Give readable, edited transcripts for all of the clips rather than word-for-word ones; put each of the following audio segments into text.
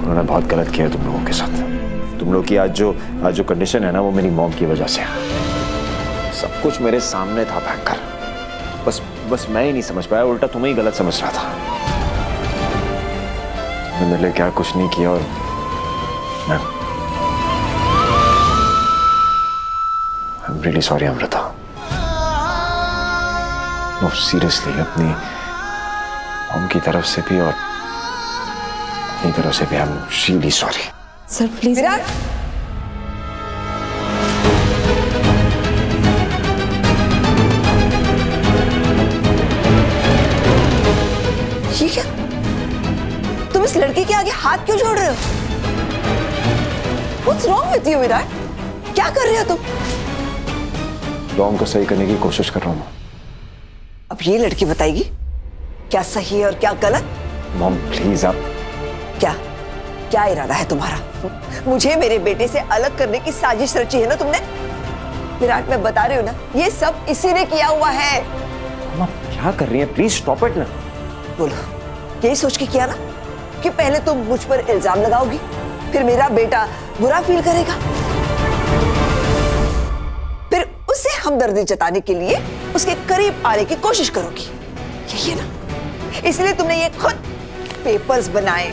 उन्होंने बहुत गलत किया तुम लोगों के साथ। तुम लोग की आज जो कंडीशन है ना, वो मेरी मॉम की वजह से है। सब कुछ मेरे सामने था भयंकर, बस मैं ही नहीं समझ पाया, उल्टा तुम्हें ही गलत समझ रहा था। मैंने मेरे लिए क्या कुछ नहीं किया। और I am really sorry Amrita. No seriously, अपनी मॉम की तरफ से भी और अपनी तरफ से भी I am really sorry. Sir please. Virat, ये क्या? तुम इस लड़की के आगे हाथ क्यों जोड़ रहे हो? What's wrong with you, Virat? क्या कर रहे हो तुम? रॉन्ग को सही करने की कोशिश कर रहा हूँ। अब ये लड़की बताएगी क्या सही है और क्या गलत? मॉम प्लीज, आप क्या इरादा है तुम्हारा? मुझे मेरे बेटे से अलग करने की साजिश रची है ना तुमने? विराट, मैं बता रही हूँ ना, ये सब इसी ने किया हुआ है। मॉम क्या कर रही हैं? प्लीज स्टॉप इट ना। बोलो, यही सोच के किया ना कि पहले तुम मुझ पर इल्जाम लगाओगी, फिर मेरा बेटा बुरा फील करेगा, फिर उससे हमदर्दी जताने के लिए उसके करीब आने की कोशिश करोगी। यही है ना? इसलिए तुमने ये खुद पेपर्स बनाए।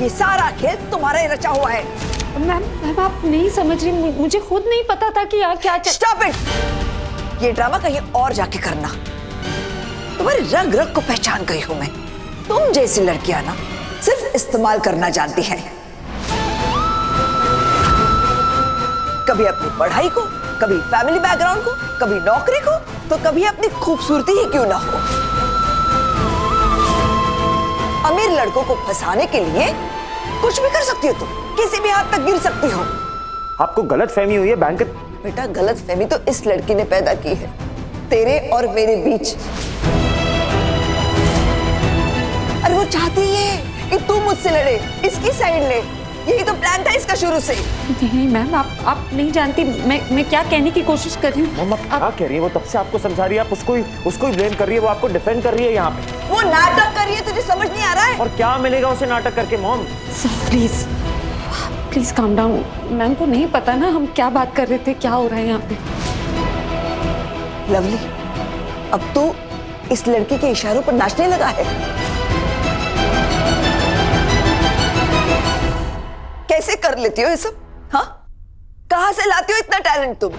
ये सारा खेल तुम्हारा ही रचा हुआ है। मैम आप नहीं समझ रही, मुझे खुद नहीं पता था कि यार क्या स्टॉप इट। ये ड्रामा कहीं और जाके करना। तुम्हारे रग रग को पहचान गई हूं मैं। तुम जैसी लड़कियां ना सिर्फ इस्तेमाल करना जानती हैं। कभी अपनी पढ़ाई को, कभी फैमिली बैकग्राउंड को, कभी नौकरी को, तो कभी अपनी खूबसूरती ही क्यों ना हो। अमीर लड़कों को फंसाने के लिए कुछ भी कर सकती हो तुम, किसी भी हद तक गिर सकती हो। आपको गलत फहमी हुई है बैंक। बेटा, गलत फहमी तो इस लड़की ने पैदा की है तेरे और मेरे बीच। अरे वो चाहती है कि तू मुझसे लड़े, इसकी साइड ले। यही तो प्लान था इसका शुरू से। नहीं मैम, आप नहीं जानती मैं क्या कहने की कोशिश कर रही हूँ। मम्मा क्या कह रही है? वो तब से आपको समझा रही है, आप उसको ही ब्लेम कर रही है। वो आपको डिफेंड कर रही है यहाँ पे। वो नाटक कर रही है, तुझे समझ नहीं आ रहा है? और क्या मिलेगा उसे नाटक करके? Mom please calm down. Ma'am को नहीं पता ना हम क्या बात कर रहे थे, क्या हो रहा है यहाँ पे। लवली, अब तू इस लड़की के इशारों पर नाचने लगा है। कैसे कर लेती हो ये सब? हाँ, कहां से लाती हो इतना टैलेंट तुम?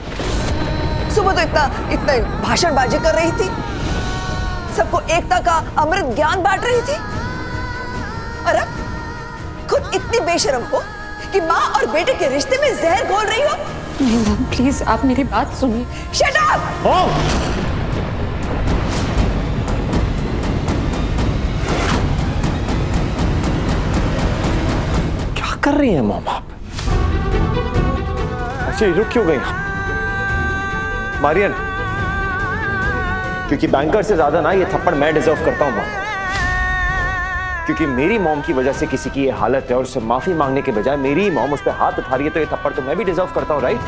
सुबह तो इतना भाषणबाजी कर रही थी, सबको एकता का अमृत ज्ञान बांट रही थी, और अब खुद इतनी बेशर्म हो कि माँ और बेटे के रिश्ते में जहर घोल रही हो। नहीं मैम प्लीज, आप मेरी बात सुनिए। Shut up! कर रही है मॉम आप? अच्छा रुक क्यों गई? मारियन, क्योंकि बैंकर से ज्यादा ना ये थप्पड़ मैं डिजर्व करता हूं मॉम। क्योंकि मेरी मॉम की वजह से किसी की ये हालत है और उससे माफी मांगने के बजाय मेरी मॉम उस पर हाथ उठा रही है, तो ये थप्पड़ तो मैं भी डिजर्व करता हूं, राइट?